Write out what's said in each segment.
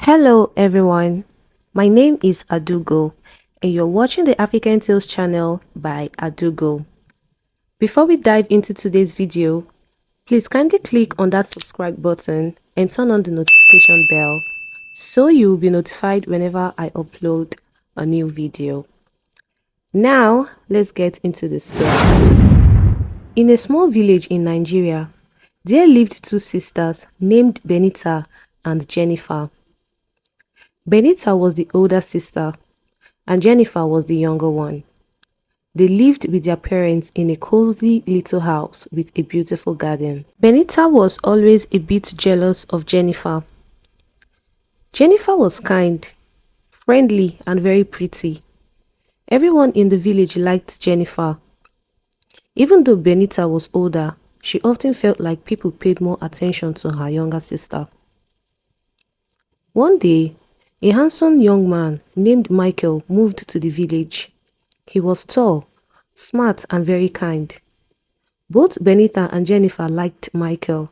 Hello everyone, my name is Adugo and you're watching the African Tales channel by Adugo. Before we dive into today's video, please kindly click on that subscribe button and turn on the notification bell so you will be notified whenever I upload a new video. Now, let's get into the story. In a small village in Nigeria, there lived two sisters named Benita and Jennifer. Benita was the older sister, and Jennifer was the younger one. They lived with their parents in a cozy little house with a beautiful garden. Benita was always a bit jealous of Jennifer. Jennifer was kind, friendly, and very pretty. Everyone in the village liked Jennifer. Even though Benita was older, she often felt like people paid more attention to her younger sister. One day, a handsome young man named Michael moved to the village. He was tall, smart, and very kind. Both Benita and Jennifer liked Michael,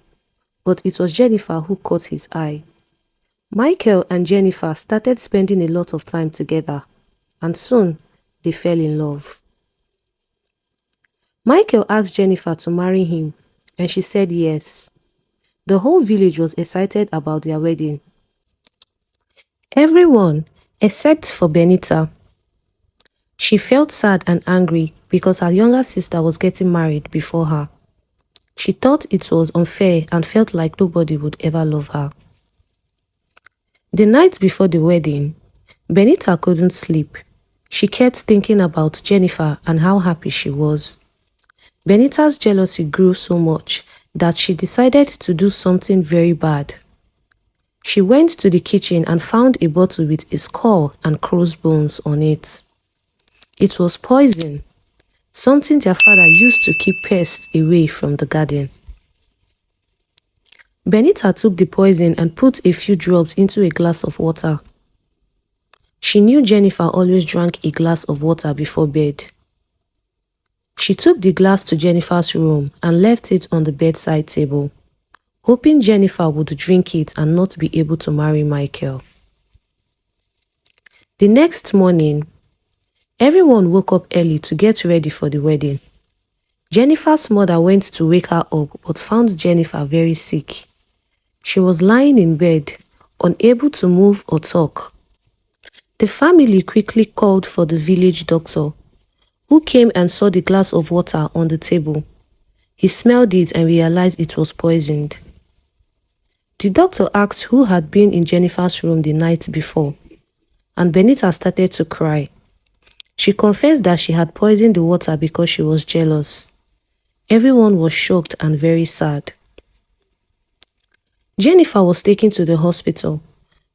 but it was Jennifer who caught his eye. Michael and Jennifer started spending a lot of time together, and soon they fell in love. Michael asked Jennifer to marry him, and she said yes. The whole village was excited about their wedding. Everyone, except for Benita. She felt sad and angry because her younger sister was getting married before her. She thought it was unfair and felt like nobody would ever love her. The night before the wedding, Benita couldn't sleep. She kept thinking about Jennifer and how happy she was. Benita's jealousy grew so much that she decided to do something very bad. She went to the kitchen and found a bottle with a skull and crossbones on it. It was poison, something their father used to keep pests away from the garden. Benita took the poison and put a few drops into a glass of water. She knew Jennifer always drank a glass of water before bed. She took the glass to Jennifer's room and left it on the bedside table, hoping Jennifer would drink it and not be able to marry Michael. The next morning, everyone woke up early to get ready for the wedding. Jennifer's mother went to wake her up but found Jennifer very sick. She was lying in bed, unable to move or talk. The family quickly called for the village doctor, who came and saw the glass of water on the table. He smelled it and realized it was poisoned. The doctor asked who had been in Jennifer's room the night before, and Benita started to cry. She confessed that she had poisoned the water because she was jealous. Everyone was shocked and very sad. Jennifer was taken to the hospital,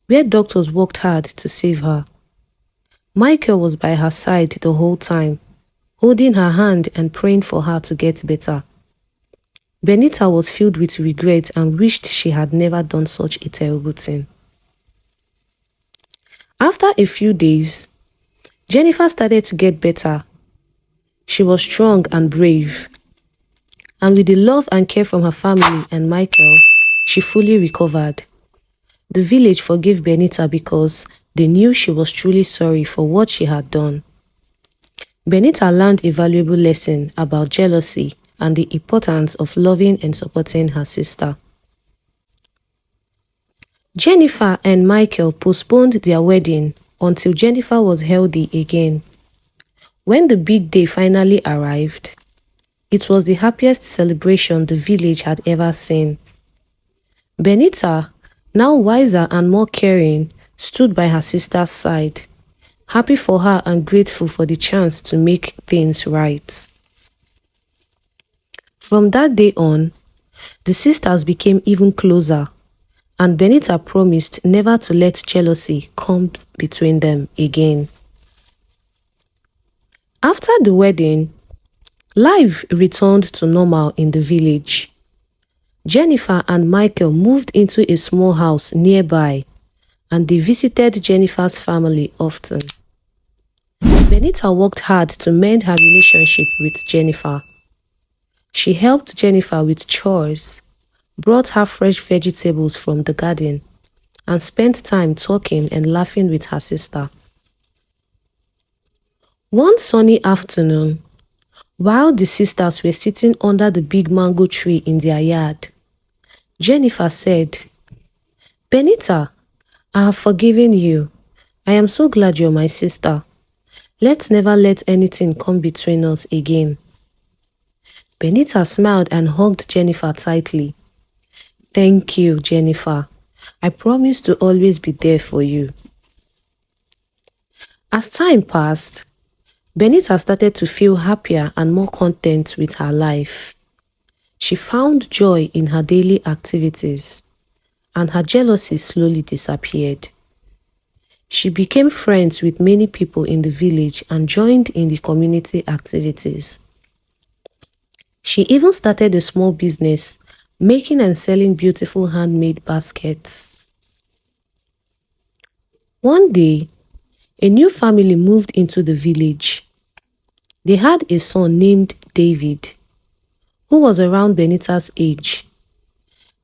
where doctors worked hard to save her. Michael was by her side the whole time, holding her hand and praying for her to get better. Benita was filled with regret and wished she had never done such a terrible thing. After a few days, Jennifer started to get better. She was strong and brave, and with the love and care from her family and Michael, she fully recovered. The village forgave Benita because they knew she was truly sorry for what she had done. Benita learned a valuable lesson about jealousy and the importance of loving and supporting her sister. Jennifer and Michael postponed their wedding until Jennifer was healthy again. When the big day finally arrived, it was the happiest celebration the village had ever seen. Benita, now wiser and more caring, stood by her sister's side, happy for her and grateful for the chance to make things right. From that day on, the sisters became even closer, and Benita promised never to let jealousy come between them again. After the wedding, life returned to normal in the village. Jennifer and Michael moved into a small house nearby, and they visited Jennifer's family often. Benita worked hard to mend her relationship with Jennifer. She helped Jennifer with chores, brought her fresh vegetables from the garden, and spent time talking and laughing with her sister. One sunny afternoon, while the sisters were sitting under the big mango tree in their yard, Jennifer said, "Benita, I have forgiven you. I am so glad you're my sister. Let's never let anything come between us again." Benita smiled and hugged Jennifer tightly. "Thank you, Jennifer. I promise to always be there for you." As time passed, Benita started to feel happier and more content with her life. She found joy in her daily activities, and her jealousy slowly disappeared. She became friends with many people in the village and joined in the community activities. She even started a small business, making and selling beautiful handmade baskets. One day, a new family moved into the village. They had a son named David, who was around Benita's age.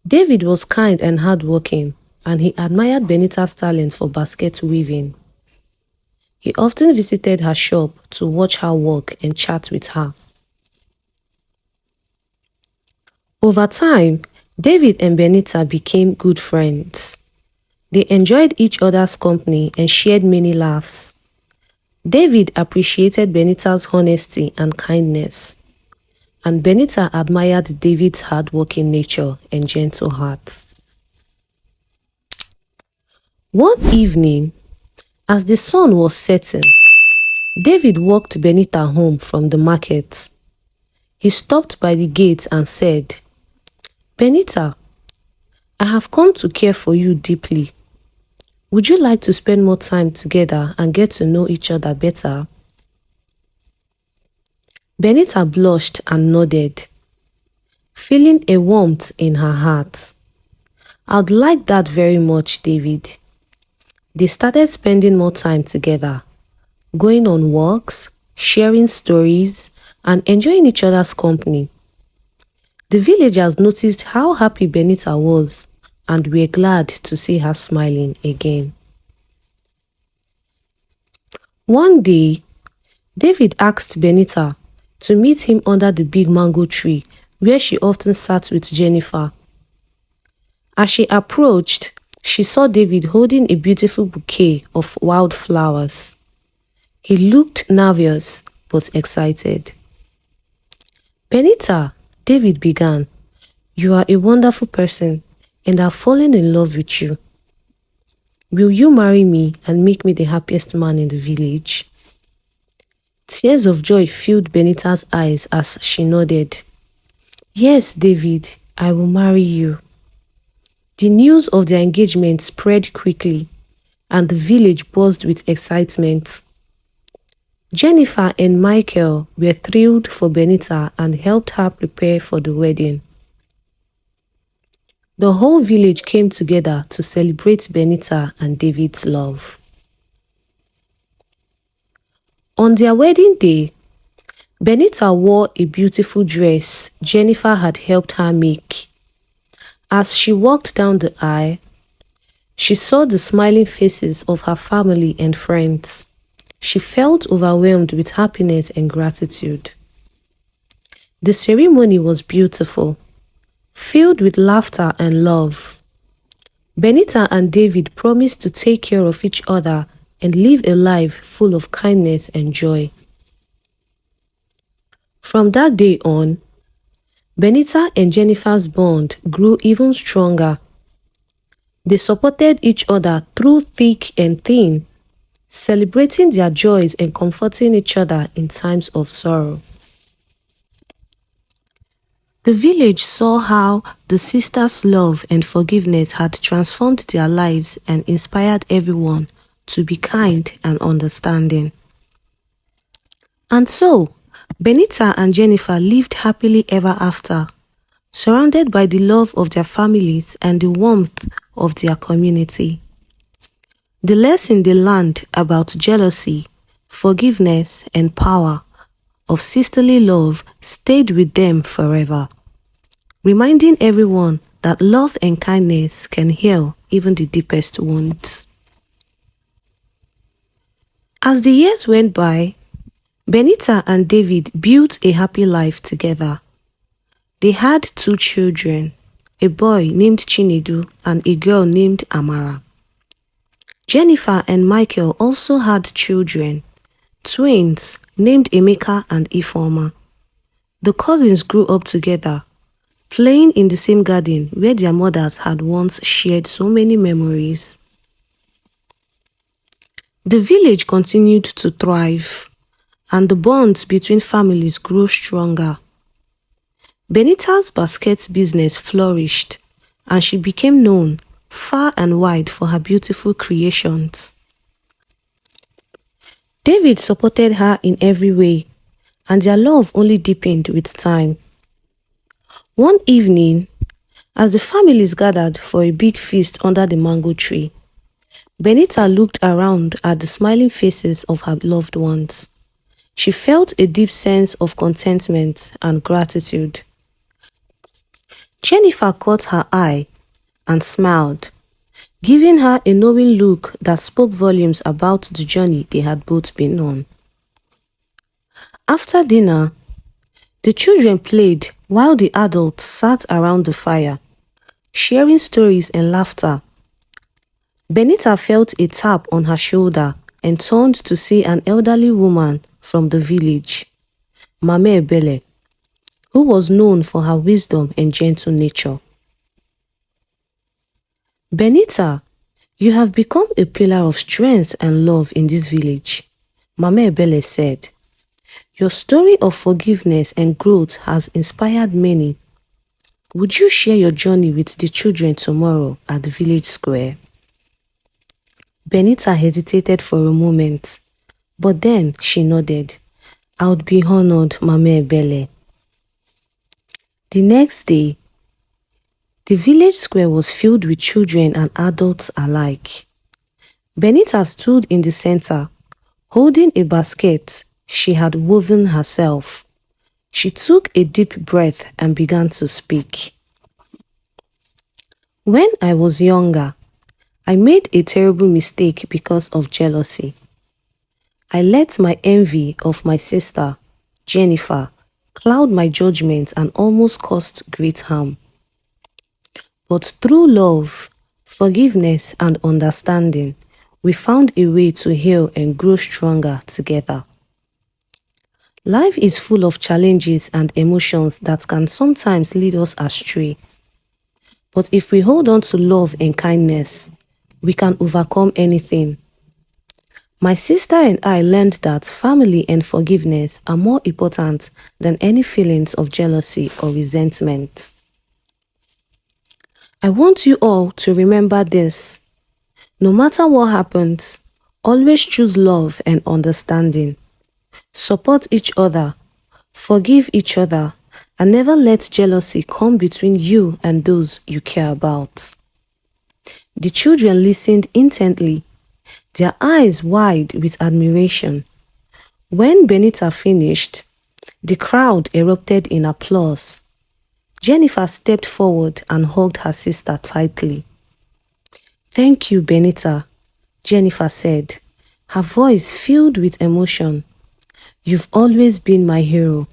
David was kind and hardworking, and he admired Benita's talent for basket weaving. He often visited her shop to watch her work and chat with her. Over time, David and Benita became good friends. They enjoyed each other's company and shared many laughs. David appreciated Benita's honesty and kindness, and Benita admired David's hardworking nature and gentle heart. One evening, as the sun was setting, David walked Benita home from the market. He stopped by the gate and said, "Benita, I have come to care for you deeply. Would you like to spend more time together and get to know each other better?" Benita blushed and nodded, feeling a warmth in her heart. "I'd like that very much, David." They started spending more time together, going on walks, sharing stories, and enjoying each other's company. The villagers noticed how happy Benita was and were glad to see her smiling again. One day, David asked Benita to meet him under the big mango tree where she often sat with Jennifer. As she approached, she saw David holding a beautiful bouquet of wildflowers. He looked nervous but excited. "Benita," David began, "you are a wonderful person and I've fallen in love with you. Will you marry me and make me the happiest man in the village?" Tears of joy filled Benita's eyes as she nodded. "Yes, David, I will marry you." The news of their engagement spread quickly, and the village buzzed with excitement. Jennifer and Michael were thrilled for Benita and helped her prepare for the wedding. The whole village came together to celebrate Benita and David's love. On their wedding day, Benita wore a beautiful dress Jennifer had helped her make. As she walked down the aisle, she saw the smiling faces of her family and friends. She felt overwhelmed with happiness and gratitude. The ceremony was beautiful, filled with laughter and love. Benita and David promised to take care of each other and live a life full of kindness and joy. From that day on, Benita and Jennifer's bond grew even stronger. They supported each other through thick and thin, celebrating their joys and comforting each other in times of sorrow. The village saw how the sisters' love and forgiveness had transformed their lives and inspired everyone to be kind and understanding. And so, Benita and Jennifer lived happily ever after, surrounded by the love of their families and the warmth of their community. The lesson they learned about jealousy, forgiveness, and power of sisterly love stayed with them forever, reminding everyone that love and kindness can heal even the deepest wounds. As the years went by, Benita and David built a happy life together. They had 2 children, a boy named Chinedu and a girl named Amara. Jennifer and Michael also had children, twins named Emeka and Ifeoma. The cousins grew up together, playing in the same garden where their mothers had once shared so many memories. The village continued to thrive, and the bonds between families grew stronger. Benita's basket business flourished, and she became known far and wide for her beautiful creations. David supported her in every way, and their love only deepened with time. One evening, as the families gathered for a big feast under the mango tree, Benita looked around at the smiling faces of her loved ones. She felt a deep sense of contentment and gratitude. Jennifer caught her eye and smiled, giving her a knowing look that spoke volumes about the journey they had both been on. After dinner, the children played while the adults sat around the fire, sharing stories and laughter. Benita felt a tap on her shoulder and turned to see an elderly woman from the village, Mama Ebele, who was known for her wisdom and gentle nature. Benita, you have become a pillar of strength and love in this village, Mama Ebele said. Your story of forgiveness and growth has inspired many. Would you share your journey with the children tomorrow at the village square? Benita hesitated for a moment, but then she nodded. I would be honored, Mama Ebele. The next day, the village square was filled with children and adults alike. Benita stood in the center, holding a basket she had woven herself. She took a deep breath and began to speak. When I was younger, I made a terrible mistake because of jealousy. I let my envy of my sister, Jennifer, cloud my judgment and almost caused great harm. But through love, forgiveness, and understanding, we found a way to heal and grow stronger together. Life is full of challenges and emotions that can sometimes lead us astray. But if we hold on to love and kindness, we can overcome anything. My sister and I learned that family and forgiveness are more important than any feelings of jealousy or resentment. I want you all to remember this. No matter what happens, always choose love and understanding. Support each other, forgive each other, and never let jealousy come between you and those you care about. The children listened intently, their eyes wide with admiration. When Benita finished, the crowd erupted in applause. Jennifer stepped forward and hugged her sister tightly. Thank you, Benita, Jennifer said, her voice filled with emotion. You've always been my hero.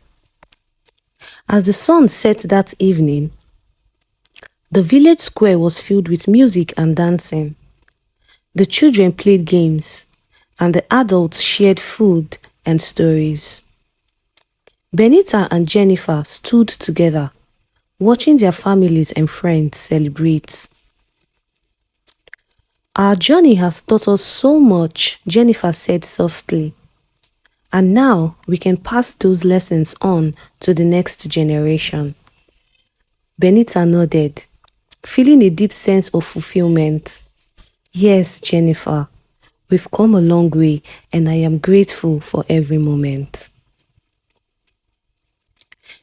As the sun set that evening, the village square was filled with music and dancing. The children played games, and the adults shared food and stories. Benita and Jennifer stood together, watching their families and friends celebrate. Our journey has taught us so much, Jennifer said softly. And now we can pass those lessons on to the next generation. Benita nodded, feeling a deep sense of fulfillment. Yes, Jennifer, we've come a long way and I am grateful for every moment.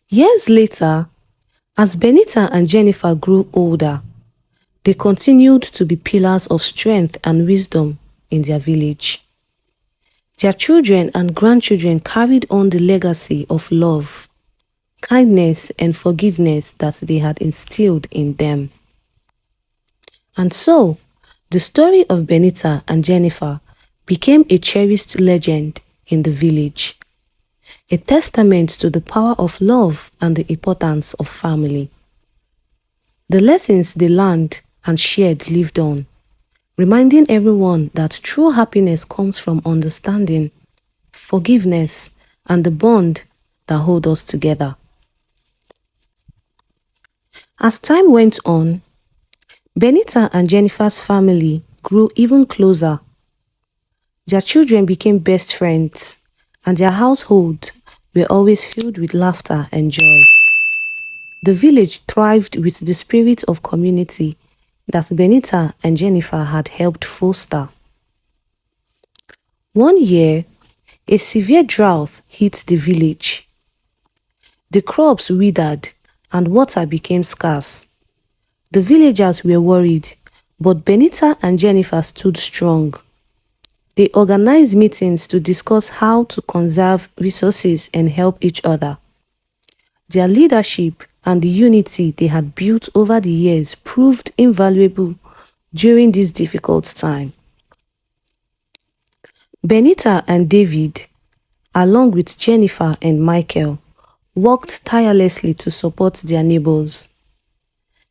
Years later, as Benita and Jennifer grew older, they continued to be pillars of strength and wisdom in their village. Their children and grandchildren carried on the legacy of love, kindness, and forgiveness that they had instilled in them. And so, the story of Benita and Jennifer became a cherished legend in the village, a testament to the power of love and the importance of family. The lessons they learned and shared lived on, reminding everyone that true happiness comes from understanding, forgiveness, and the bond that hold us together. As time went on, Benita and Jennifer's family grew even closer. Their children became best friends, and their households were always filled with laughter and joy. The village thrived with the spirit of community that Benita and Jennifer had helped foster. One year, a severe drought hit the village. The crops withered and water became scarce. The villagers were worried, but Benita and Jennifer stood strong. They organized meetings to discuss how to conserve resources and help each other. Their leadership and the unity they had built over the years proved invaluable during this difficult time. Benita and David, along with Jennifer and Michael, worked tirelessly to support their neighbors.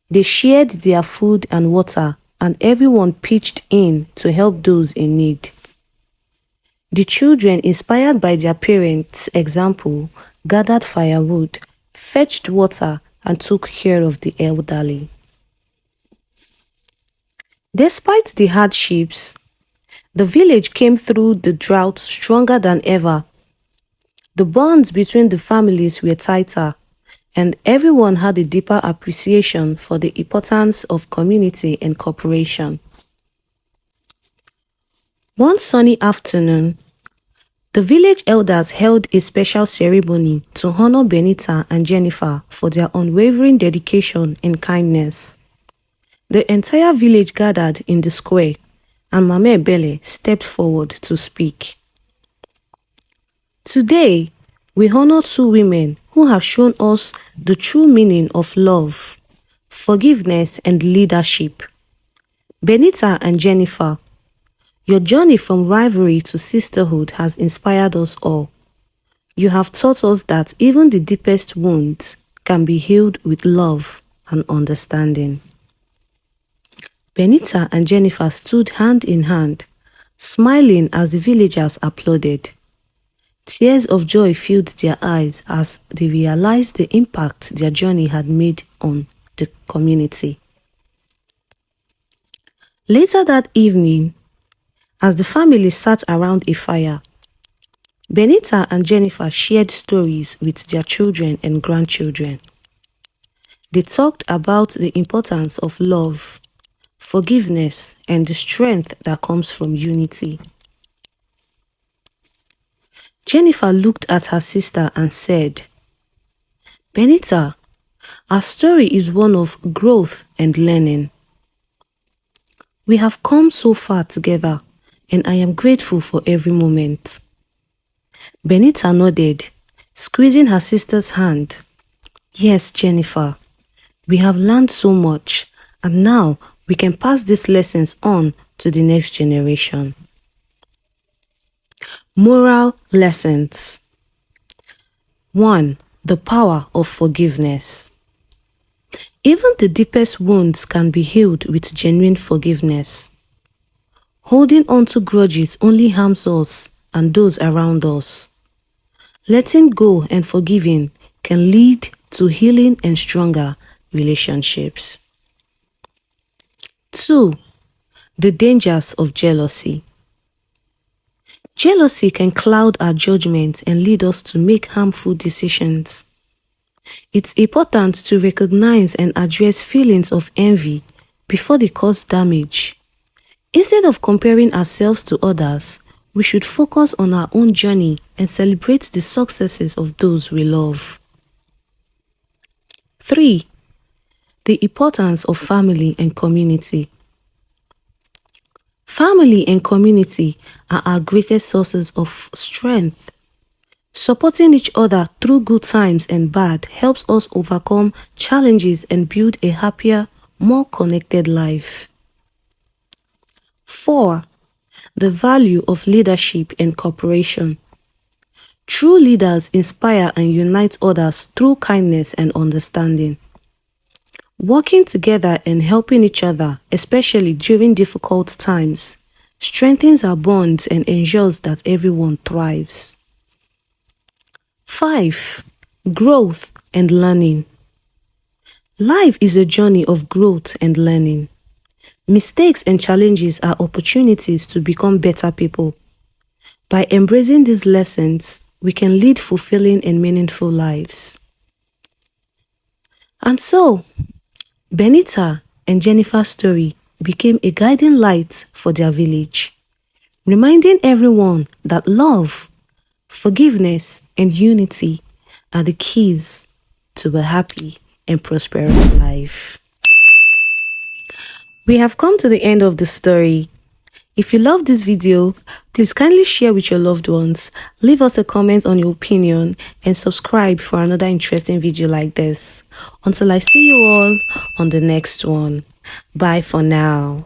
They shared their food and water, and everyone pitched in to help those in need. The children, inspired by their parents' example, gathered firewood, fetched water, and took care of the elderly. Despite the hardships, the village came through the drought stronger than ever. The bonds between the families were tighter, and everyone had a deeper appreciation for the importance of community and cooperation. One sunny afternoon, the village elders held a special ceremony to honor Benita and Jennifer for their unwavering dedication and kindness. The entire village gathered in the square, and Mama Ebele stepped forward to speak. Today, we honor two women who have shown us the true meaning of love, forgiveness, and leadership. Benita and Jennifer, your journey from rivalry to sisterhood has inspired us all. You have taught us that even the deepest wounds can be healed with love and understanding. Benita and Jennifer stood hand in hand, smiling as the villagers applauded. Tears of joy filled their eyes as they realized the impact their journey had made on the community. Later that evening, as the family sat around a fire, Benita and Jennifer shared stories with their children and grandchildren. They talked about the importance of love, forgiveness, and the strength that comes from unity. Jennifer looked at her sister and said, "Benita, our story is one of growth and learning. We have come so far together, and I am grateful for every moment." Benita nodded, squeezing her sister's hand. "Yes, Jennifer, we have learned so much, and now we can pass these lessons on to the next generation." Moral lessons. 1. The power of forgiveness. Even the deepest wounds can be healed with genuine forgiveness. Holding on to grudges only harms us and those around us. Letting go and forgiving can lead to healing and stronger relationships. 2. The dangers of jealousy. Jealousy can cloud our judgment and lead us to make harmful decisions. It's important to recognize and address feelings of envy before they cause damage. Instead of comparing ourselves to others, we should focus on our own journey and celebrate the successes of those we love. 3. The importance of family and community. Family and community are our greatest sources of strength. Supporting each other through good times and bad helps us overcome challenges and build a happier, more connected life. 4. The value of leadership and cooperation. True leaders inspire and unite others through kindness and understanding. Working together and helping each other, especially during difficult times, strengthens our bonds and ensures that everyone thrives. 5. Growth and learning. Life is a journey of growth and learning. Mistakes and challenges are opportunities to become better people. By embracing these lessons, we can lead fulfilling and meaningful lives. And so, Benita and Jennifer's story became a guiding light for their village, reminding everyone that love, forgiveness, and unity are the keys to a happy and prosperous life. We have come to the end of the story. If you love this video, please kindly share with your loved ones, leave us a comment on your opinion, and subscribe for another interesting video like this. Until I see you all on the next one. Bye for now.